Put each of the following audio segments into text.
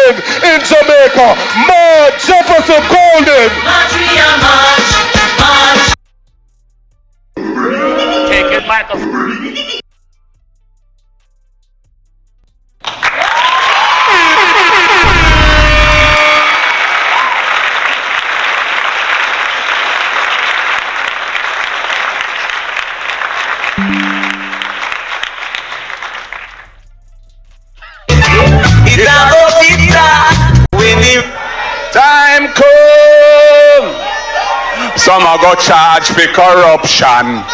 representing in Jamaica, Mark Jefferson Golden. Take it, Michael. Time come. Some are got charged for corruption.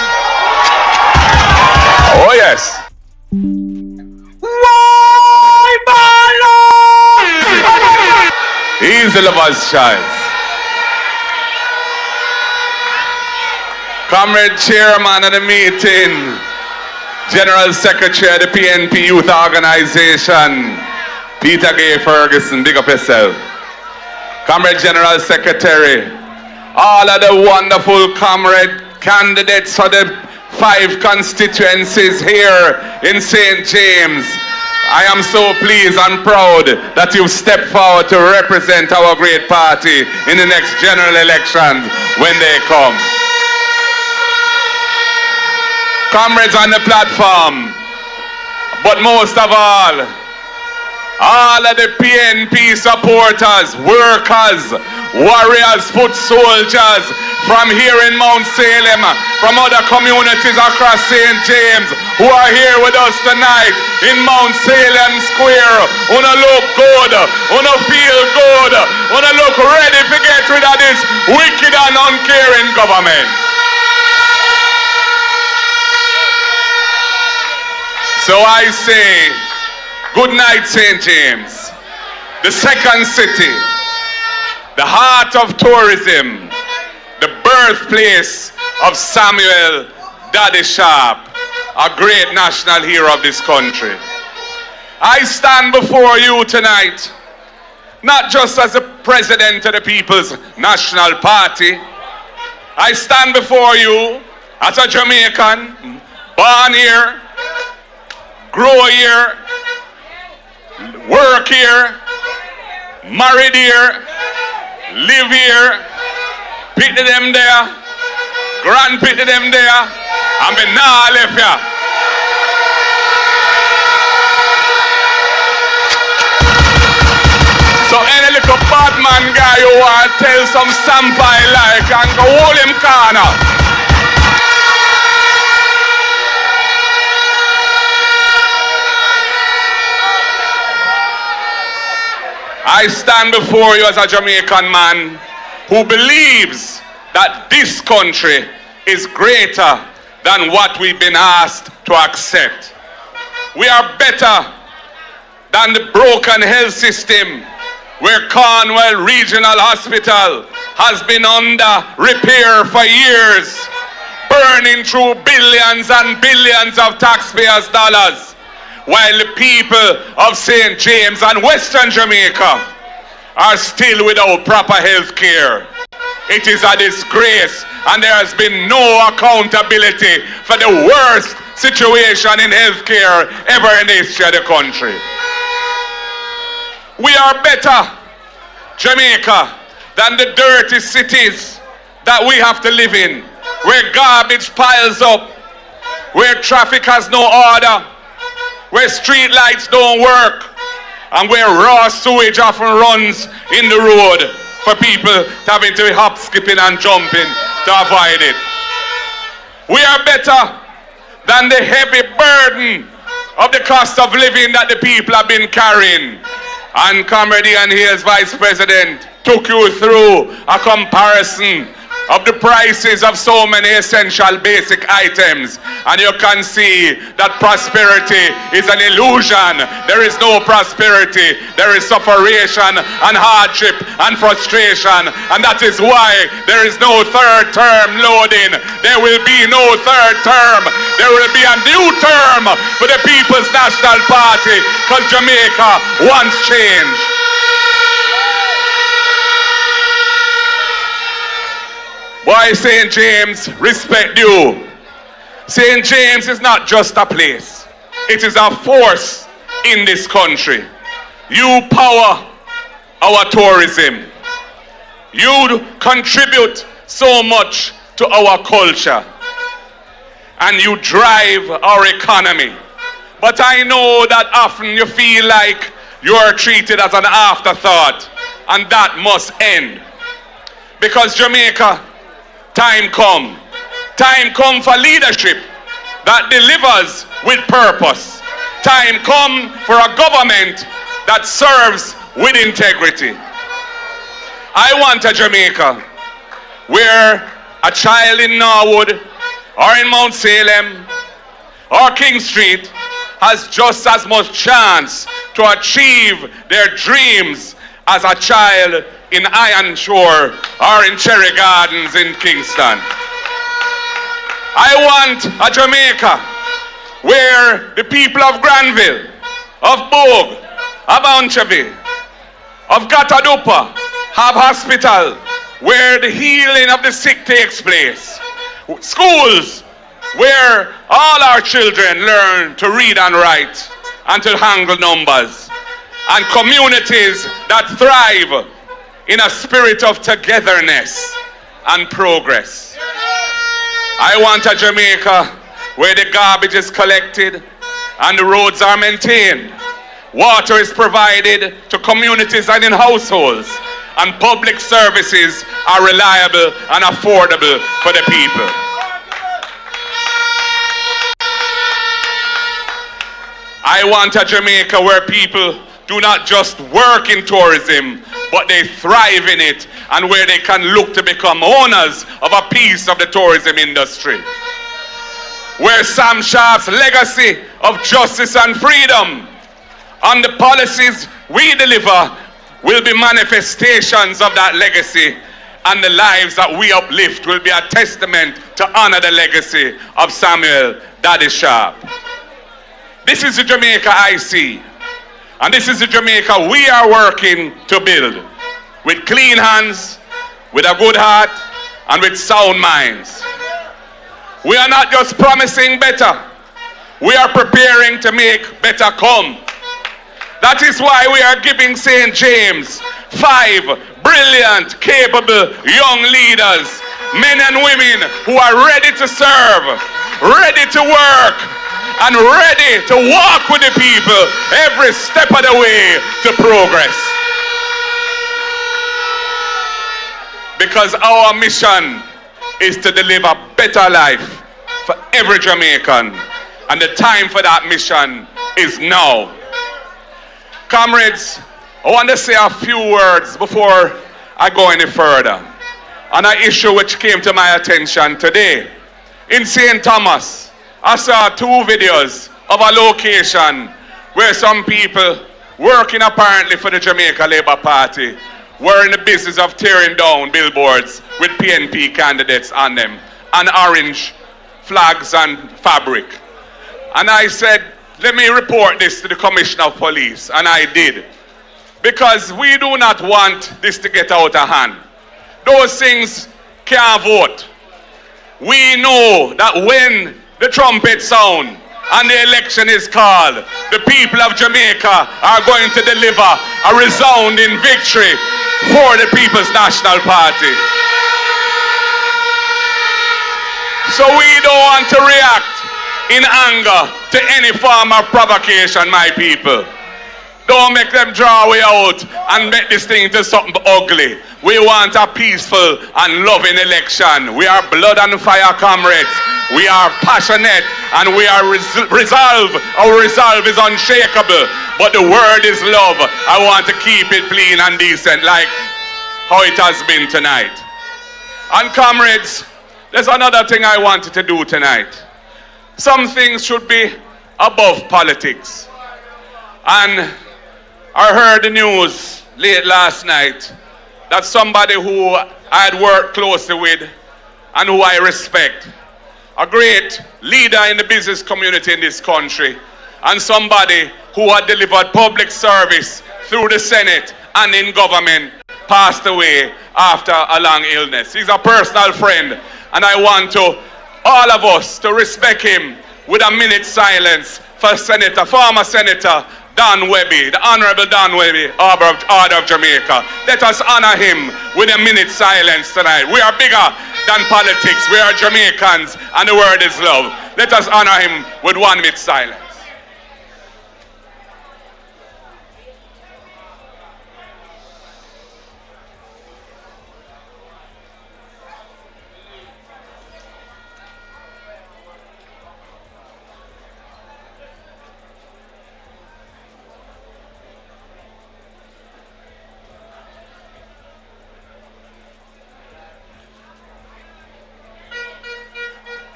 Oh yes. Why, he's the lover's child. Comrade Chairman of the meeting, General Secretary of the PNP Youth Organization, Peter Gay Ferguson, big up yourself. Comrade General Secretary, all of the wonderful comrade candidates for the 5 constituencies here in St. James. I am so pleased and proud that you've stepped forward to represent our great party in the next general elections when they come. Comrades on the platform, but most of all of the PNP supporters, workers, warriors, foot soldiers from here in Mount Salem, from other communities across St. James who are here with us tonight in Mount Salem Square. Wanna look good, wanna feel good, wanna look ready to get rid of this wicked and uncaring government. So I say, good night, St. James, the second city, the heart of tourism, the birthplace of Samuel Daddy Sharp, a great national hero of this country. I stand before you tonight, not just as the president of the People's National Party. I stand before you as a Jamaican, born here, grow here, work here, married here, live here, pity them there, grand pity them there, and me nah left here. So any little bad man guy who want to tell some sampai like and go hold him corner. I stand before you as a Jamaican man who believes that this country is greater than what we've been asked to accept. We are better than the broken health system where Cornwall Regional Hospital has been under repair for years, burning through billions and billions of taxpayers' dollars, while the people of St. James and Western Jamaica are still without proper health care. It is a disgrace, and there has been no accountability for the worst situation in health care ever in the history of the country. We are better, Jamaica, than the dirty cities that we have to live in, where garbage piles up, where traffic has no order, where street lights don't work, and where raw sewage often runs in the road for people having to be hop, skipping and jumping to avoid it. We are better than the heavy burden of the cost of living that the people have been carrying. And Comrade Ian Hales, Vice President, took you through a comparison of the prices of so many essential basic items, and you can see that prosperity is an illusion. There is no prosperity. There is sufferation and hardship and frustration, and that is why there is no third term loading. There will be no third term. There will be a new term for the People's National Party, because Jamaica wants change. Boy, St. James, respect you. St. James is not just a place. It is a force in this country. You power our tourism. You contribute so much to our culture. And you drive our economy. But I know that often you feel like you're treated as an afterthought, and that must end. Because Jamaica, time come. Time come for leadership that delivers with purpose. Time come for a government that serves with integrity. I want a Jamaica where a child in Norwood or in Mount Salem or King Street has just as much chance to achieve their dreams as a child in Iron Shore or in Cherry Gardens in Kingston. I want a Jamaica where the people of Granville, of Bogue, of Anchevy, of Gatadupa have hospital where the healing of the sick takes place. Schools where all our children learn to read and write and to handle numbers. And communities that thrive in a spirit of togetherness and progress. I want a Jamaica where the garbage is collected and the roads are maintained. Water is provided to communities and in households, and public services are reliable and affordable for the people. I want a Jamaica where people do not just work in tourism, but they thrive in it, and where they can look to become owners of a piece of the tourism industry. Where Sam Sharp's legacy of justice and freedom and the policies we deliver will be manifestations of that legacy, and the lives that we uplift will be a testament to honor the legacy of Samuel Daddy Sharp. This is the Jamaica I see, and this is the Jamaica we are working to build, with clean hands, with a good heart, and with sound minds. We are not just promising better, we are preparing to make better come. That is why we are giving St. James 5 brilliant, capable young leaders, men and women who are ready to serve, ready to work, and ready to walk with the people every step of the way to progress. Because our mission is to deliver better life for every Jamaican, and the time for that mission is now. Comrades, I want to say a few words before I go any further on an issue which came to my attention today. In St. Thomas, I saw 2 videos of a location where some people working apparently for the Jamaica Labour Party were in the business of tearing down billboards with PNP candidates on them and orange flags and fabric. And I said, let me report this to the Commissioner of Police, and I did. Because we do not want this to get out of hand. Those things can't vote. We know that when the trumpet sound and the election is called, the people of Jamaica are going to deliver a resounding victory for the People's National Party. So we don't want to react in anger to any form of provocation, my people. Don't make them draw way out and make this thing into something ugly. We want a peaceful and loving election. We are blood and fire comrades. We are passionate and we are resolved. Our resolve is unshakable. But the word is love. I want to keep it clean and decent like how it has been tonight. And comrades, there's another thing I wanted to do tonight. Some things should be above politics. And I heard the news late last night that somebody who I had worked closely with and who I respect, a great leader in the business community in this country, and somebody who had delivered public service through the Senate and in government, passed away after a long illness. He's a personal friend, and I want all of us to respect him with a minute's silence for former Senator Don Webby, the Honorable Don Webby, Order of Jamaica. Let us honor him with a minute silence tonight. We are bigger than politics. We are Jamaicans, and the word is love. Let us honor him with 1 minute silence.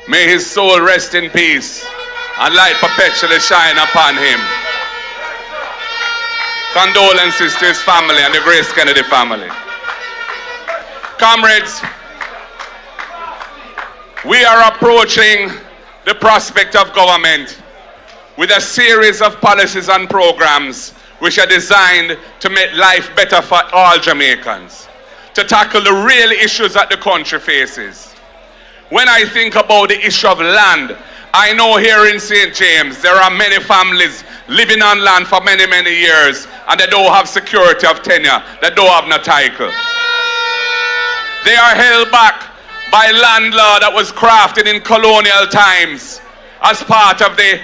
May his soul rest in peace and light perpetually shine upon him. Condolences to his family and the Grace Kennedy family. Comrades, we are approaching the prospect of government with a series of policies and programs which are designed to make life better for all Jamaicans, to tackle the real issues that the country faces. When I think about the issue of land, I know here in St. James there are many families living on land for many, many years and they don't have security of tenure, they don't have no title. They are held back by land law that was crafted in colonial times as part of the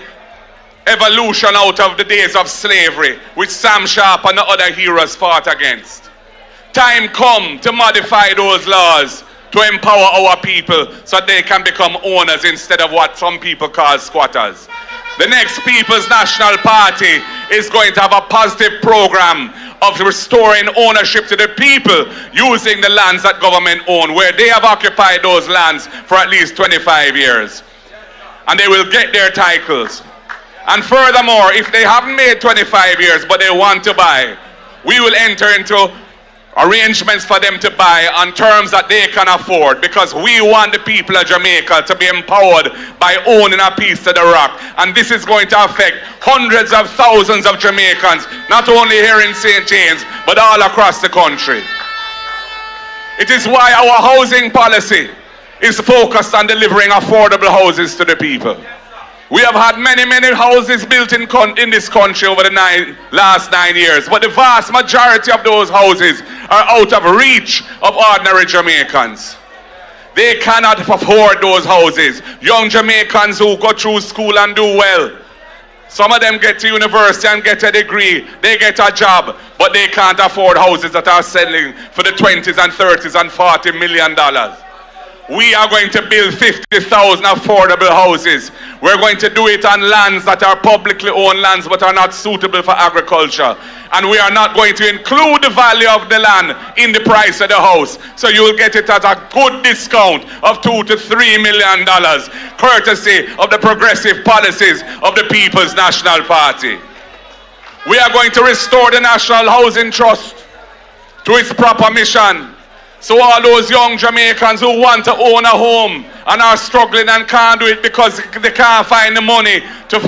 evolution out of the days of slavery, which Sam Sharp and the other heroes fought against. Time come to modify those laws to empower our people so they can become owners instead of what some people call squatters. The next People's National Party is going to have a positive program of restoring ownership to the people using the lands that government own, where they have occupied those lands for at least 25 years. And they will get their titles. And furthermore, if they haven't made 25 years but they want to buy, we will enter into arrangements for them to buy on terms that they can afford, because we want the people of Jamaica to be empowered by owning a piece of the rock. And this is going to affect hundreds of thousands of Jamaicans, not only here in St. James, but all across the country. It is why our housing policy is focused on delivering affordable houses to the people. We have had many, many houses built in this country over the last 9 years, but the vast majority of those houses are out of reach of ordinary Jamaicans. They cannot afford those houses. Young Jamaicans who go through school and do well, some of them get to university and get a degree, they get a job, but they can't afford houses that are selling for the 20s and 30s and $40 million. We are going to build 50,000 affordable houses. We're going to do it on lands that are publicly owned lands but are not suitable for agriculture. And we are not going to include the value of the land in the price of the house. So you'll get it at a good discount of $2 to $3 million, courtesy of the progressive policies of the People's National Party. We are going to restore the National Housing Trust to its proper mission. So all those young Jamaicans who want to own a home and are struggling and can't do it because they can't find the money to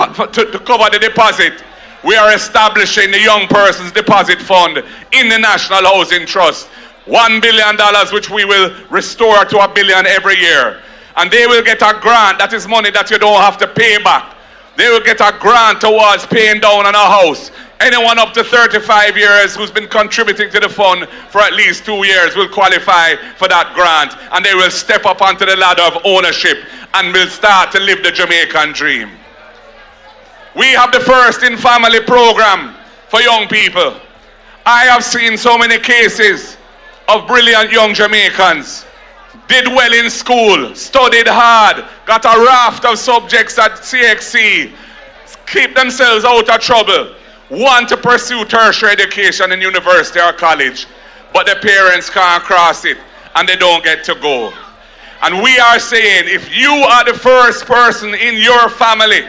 cover the deposit, we are establishing the Young Persons Deposit Fund in the National Housing Trust. $1 billion, which we will restore to $1 billion every year. And they will get a grant, that is money that you don't have to pay back. They will get a grant towards paying down on a house. Anyone up to 35 years who's been contributing to the fund for at least 2 years will qualify for that grant, and they will step up onto the ladder of ownership and will start to live the Jamaican dream. We have the First in Family program for young people. I have seen so many cases of brilliant young Jamaicans, did well in school, studied hard, got a raft of subjects at CXC, keep themselves out of trouble, want to pursue tertiary education in university or college, but the parents can't cross it and they don't get to go. And we are saying, if you are the first person in your family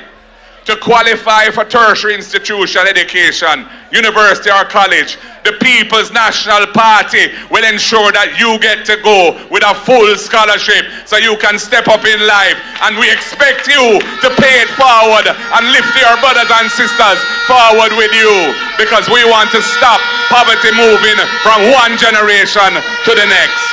to qualify for tertiary institution education, university or college, the People's National Party will ensure that you get to go with a full scholarship so you can step up in life. And we expect you to pay it forward and lift your brothers and sisters forward with you, because we want to stop poverty moving from one generation to the next.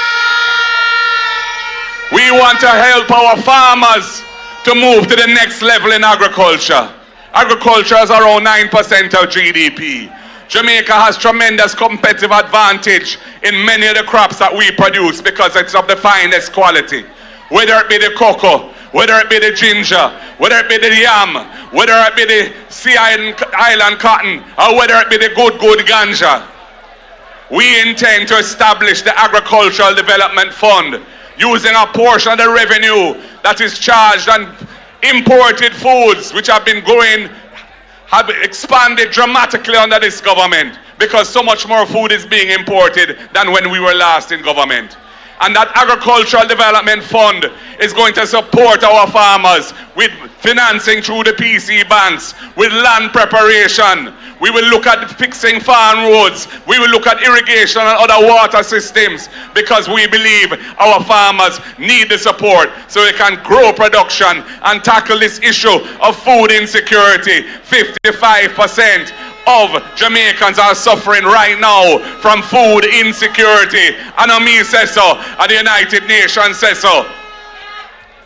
We want to help our farmers to move to the next level in agriculture. Agriculture is around 9% of GDP. Jamaica has tremendous competitive advantage in many of the crops that we produce because it's of the finest quality. Whether it be the cocoa, whether it be the ginger, whether it be the yam, whether it be the Sea Island cotton, or whether it be the good ganja. We intend to establish the Agricultural Development Fund using a portion of the revenue that is charged on imported foods, which have been growing, have expanded dramatically under this government because so much more food is being imported than when we were last in government. And that Agricultural Development Fund is going to support our farmers with financing through the PC banks, with land preparation. We will look at fixing farm roads. We will look at irrigation and other water systems because we believe our farmers need the support so they can grow production and tackle this issue of food insecurity. 55% of Jamaicans are suffering right now from food insecurity. And me says so, and the United Nations says so.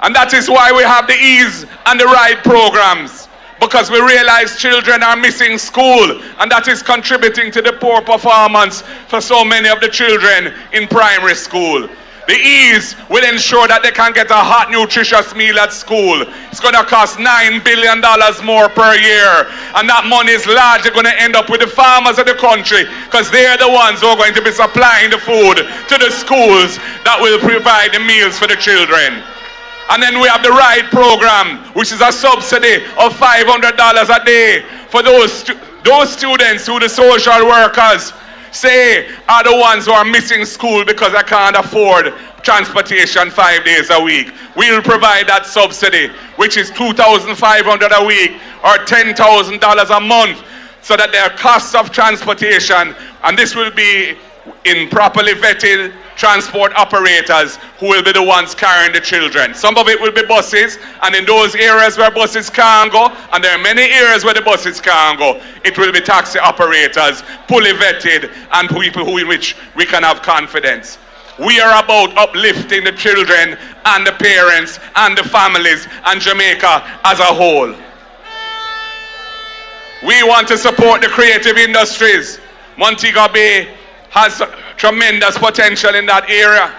And that is why we have the Ease and the Ride programs, because we realize children are missing school, and that is contributing to the poor performance for so many of the children in primary school. The Ease will ensure that they can get a hot, nutritious meal at school. It's going to cost $9 billion more per year. And that money is largely going to end up with the farmers of the country because they're the ones who are going to be supplying the food to the schools that will provide the meals for the children. And then we have the RIDE program, which is a subsidy of $500 a day for those students who the social workers say are the ones who are missing school because they can't afford transportation 5 days a week. We will provide that subsidy, which is $2,500 a week or $10,000 a month, so that their costs of transportation, and this will be in properly vetted transport operators who will be the ones carrying the children. Some of it will be buses, and in those areas where buses can't go, and there are many areas where the buses can't go, it will be taxi operators, fully vetted, and people in which we can have confidence. We are about uplifting the children and the parents and the families and Jamaica as a whole. We want to support the creative industries. Montego Bay has tremendous potential in that area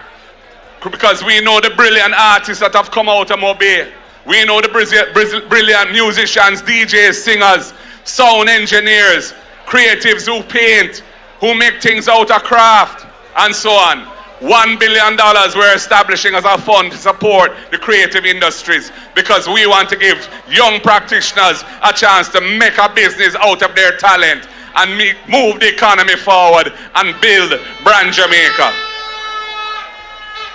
because we know the brilliant artists that have come out of Mobay. We know the brilliant musicians, DJs, singers, sound engineers, creatives who paint, who make things out of craft, and so on. $1 billion we're establishing as a fund to support the creative industries because we want to give young practitioners a chance to make a business out of their talent and move the economy forward and build brand Jamaica.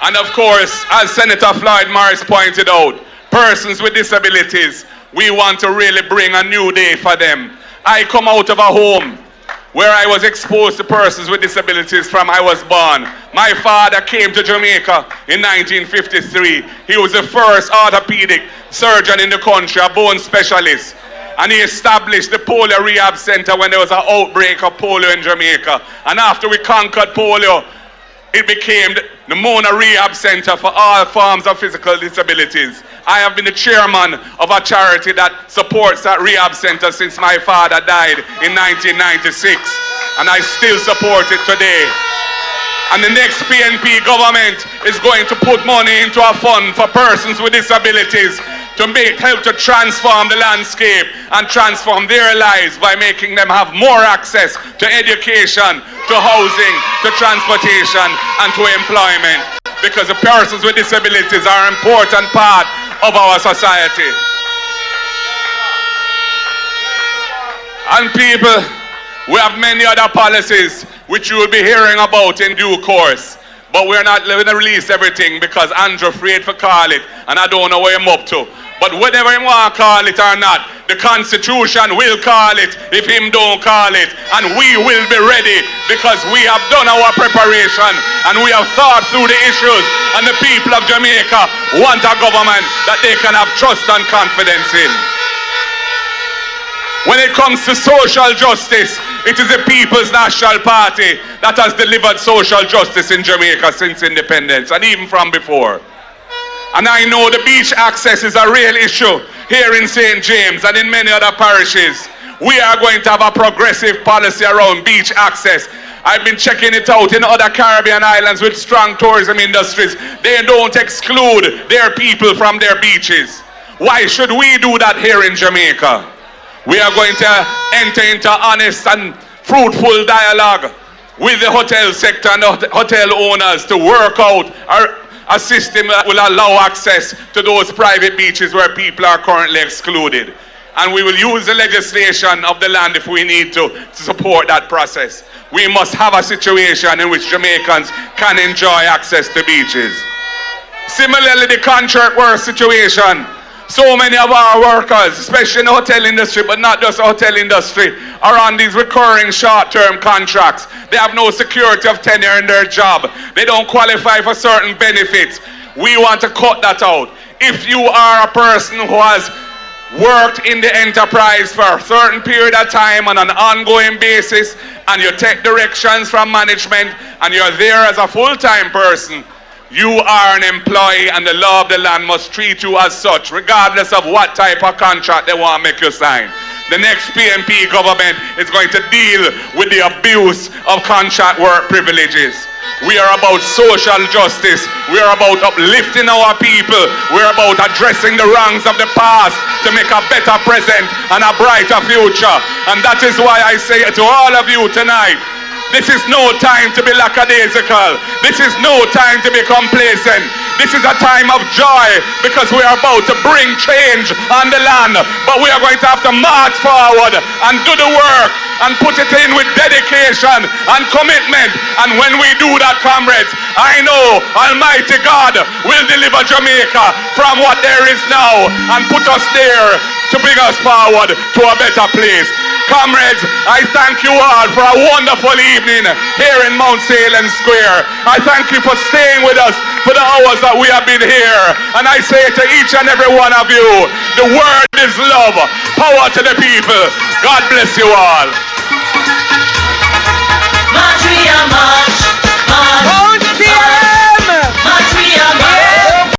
And of course, as Senator Floyd Morris pointed out, persons with disabilities, we want to really bring a new day for them. I come out of a home where I was exposed to persons with disabilities from I was born. My father came to Jamaica in 1953. He was the first orthopedic surgeon in the country, a bone specialist. And he established the polio rehab center when there was an outbreak of polio in Jamaica. And after we conquered polio, it became the Mona Rehab Center for all forms of physical disabilities. I have been the chairman of a charity that supports that rehab center since my father died in 1996. And I still support it today. And the next PNP government is going to put money into a fund for persons with disabilities to help to transform the landscape and transform their lives by making them have more access to education, to housing, to transportation, and to employment. Because the persons with disabilities are an important part of our society. And people, we have many other policies which you will be hearing about in due course. But we're not going to release everything because Andrew afraid to call it, and I don't know where I'm up to. But whatever him want to call it or not, the Constitution will call it if him don't call it. And we will be ready because we have done our preparation and we have thought through the issues, and the people of Jamaica want a government that they can have trust and confidence in. When it comes to social justice, it is the People's National Party that has delivered social justice in Jamaica since independence and even from before. And I know the beach access is a real issue here in St. James and in many other parishes. We are going to have a progressive policy around beach access. I've been checking it out in other Caribbean islands with strong tourism industries. They don't exclude their people from their beaches. Why should we do that here in Jamaica? We are going to enter into honest and fruitful dialogue with the hotel sector and the hotel owners to work out a system that will allow access to those private beaches where people are currently excluded. And we will use the legislation of the land if we need to support that process. We must have a situation in which Jamaicans can enjoy access to beaches. Similarly, the contract work situation. So many of our workers, especially in the hotel industry, but not just the hotel industry, are on these recurring short-term contracts. They have no security of tenure in their job. They don't qualify for certain benefits. We want to cut that out. If you are a person who has worked in the enterprise for a certain period of time on an ongoing basis, and you take directions from management, and you're there as a full-time person, you are an employee, and the law of the land must treat you as such, regardless of what type of contract they want to make you sign. The next PNP government is going to deal with the abuse of contract work privileges. We are about social justice. We are about uplifting our people. We are about addressing the wrongs of the past to make a better present and a brighter future. And that is why I say to all of you tonight, this is no time to be lackadaisical. This is no time to be complacent. This is a time of joy because we are about to bring change on the land. But we are going to have to march forward and do the work and put it in with dedication and commitment. And when we do that, comrades, I know Almighty God will deliver Jamaica from what there is now and put us there to bring us forward to a better place. Comrades, I thank you all for a wonderful evening here in Mount Salem Square. I thank you for staying with us for the hours that we have been here. And I say to each and every one of you, the word is love. Power to the people. God bless you all.